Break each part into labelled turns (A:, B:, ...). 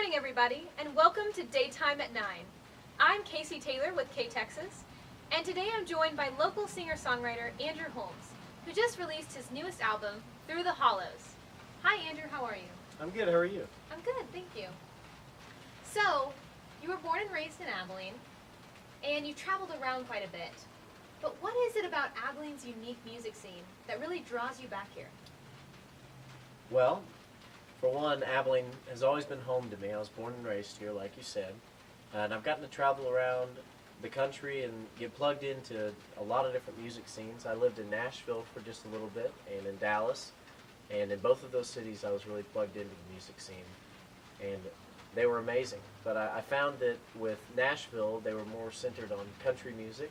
A: morning, everybody, and welcome to Daytime at 9. I'm Casey Taylor with K-Texas, and today I'm joined by local singer-songwriter Andrew Holmes, who just released his newest album, Through the Hollows. Hi, Andrew. How are you?
B: I'm good. How are you?
A: I'm good, thank you. So, you were born and raised in Abilene, and you traveled around quite a bit. But what is it about Abilene's unique music scene that really draws you back here?
B: Well, for one, Abilene has always been home to me. I was born and raised here, like you said. And I've gotten to travel around the country and get plugged into a lot of different music scenes. I lived in Nashville for just a little bit and in Dallas. And in both of those cities, I was really plugged into the music scene. And they were amazing. But I found that with Nashville, they were more centered on country music,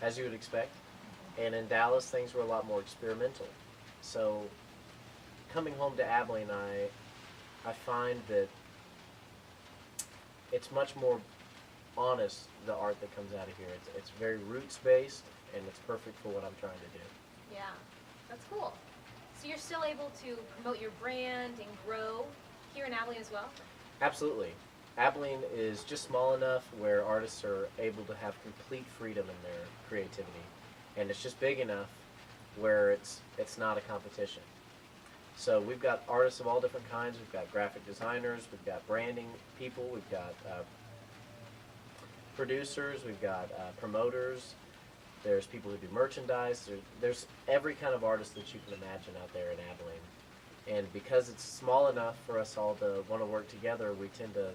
B: as you would expect. And in Dallas, things were a lot more experimental. So coming home to Abilene, I find that it's much more honest, the art that comes out of here. It's very roots-based, and it's perfect for what I'm trying to do.
A: Yeah, that's cool. So you're still able to promote your brand and grow here in Abilene as well?
B: Absolutely. Abilene is just small enough where artists are able to have complete freedom in their creativity. And it's just big enough where it's not a competition. So we've got artists of all different kinds. We've got graphic designers, we've got branding people, we've got producers, we've got promoters, there's people who do merchandise, there's every kind of artist that you can imagine out there in Abilene. And because it's small enough for us all to want to work together, we tend to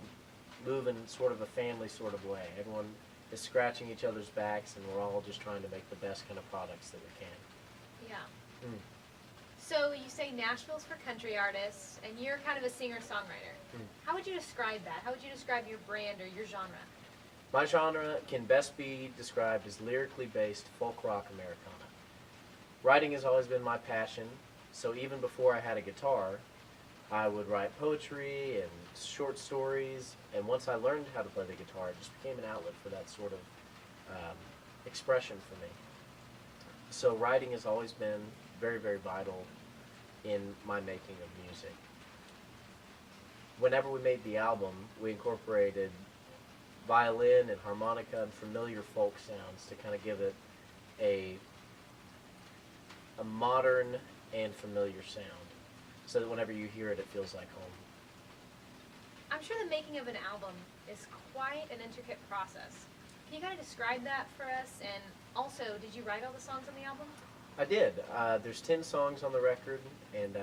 B: move in sort of a family sort of way. Everyone is scratching each other's backs, and we're all just trying to make the best kind of products that we can.
A: Yeah. So you say Nashville's for country artists, and you're kind of a singer-songwriter. How would you describe that? How would you describe your brand or your genre?
B: My genre can best be described as lyrically based folk rock Americana. Writing has always been my passion, so even before I had a guitar, I would write poetry and short stories, and once I learned how to play the guitar, it just became an outlet for that sort of expression for me. So writing has always been very, very vital in my making of music. Whenever we made the album, we incorporated violin and harmonica and familiar folk sounds to kind of give it a modern and familiar sound, so that whenever you hear it, it feels like home.
A: I'm sure the making of an album is quite an intricate process. Can you kind of describe that for us? And also, did you write all the songs on the album?
B: I did. There's 10 songs on the record, and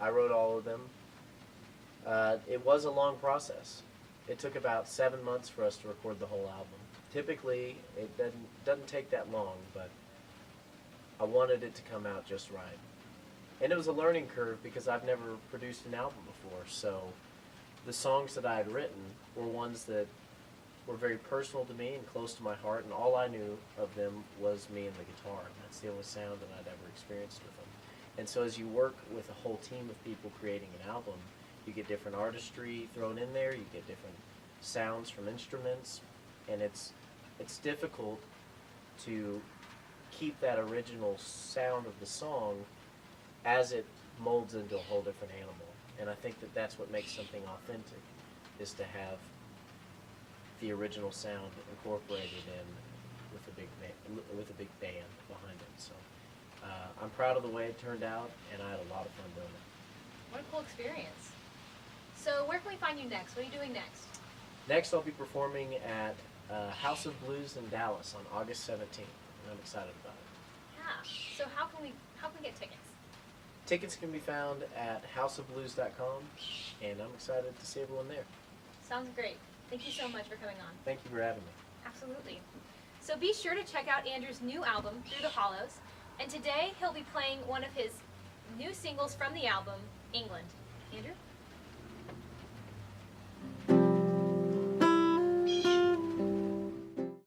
B: I wrote all of them. It was a long process. It took about 7 months for us to record the whole album. Typically, it doesn't take that long, but I wanted it to come out just right. And it was a learning curve because I've never produced an album before, so the songs that I had written were ones that were very personal to me and close to my heart, and all I knew of them was me and the guitar, and that's the only sound that I'd ever experienced with them. And so as you work with a whole team of people creating an album, you get different artistry thrown in there, you get different sounds from instruments, and it's difficult to keep that original sound of the song as it molds into a whole different animal. And I think that that's what makes something authentic, is to have the original sound incorporated in with a big band behind it. So I'm proud of the way it turned out, and I had a lot of fun doing it.
A: What a cool experience. So where can we find you next? What are you doing next?
B: Next, I'll be performing at House of Blues in Dallas on August 17th, and I'm excited about it.
A: Yeah. So how can we get tickets?
B: Tickets can be found at houseofblues.com, and I'm excited to see everyone there.
A: Sounds great. Thank you so much for coming on.
B: Thank you for having me.
A: Absolutely. So be sure to check out Andrew's new album, Through the Hollows, and today he'll be playing one of his new singles from the album, England. Andrew?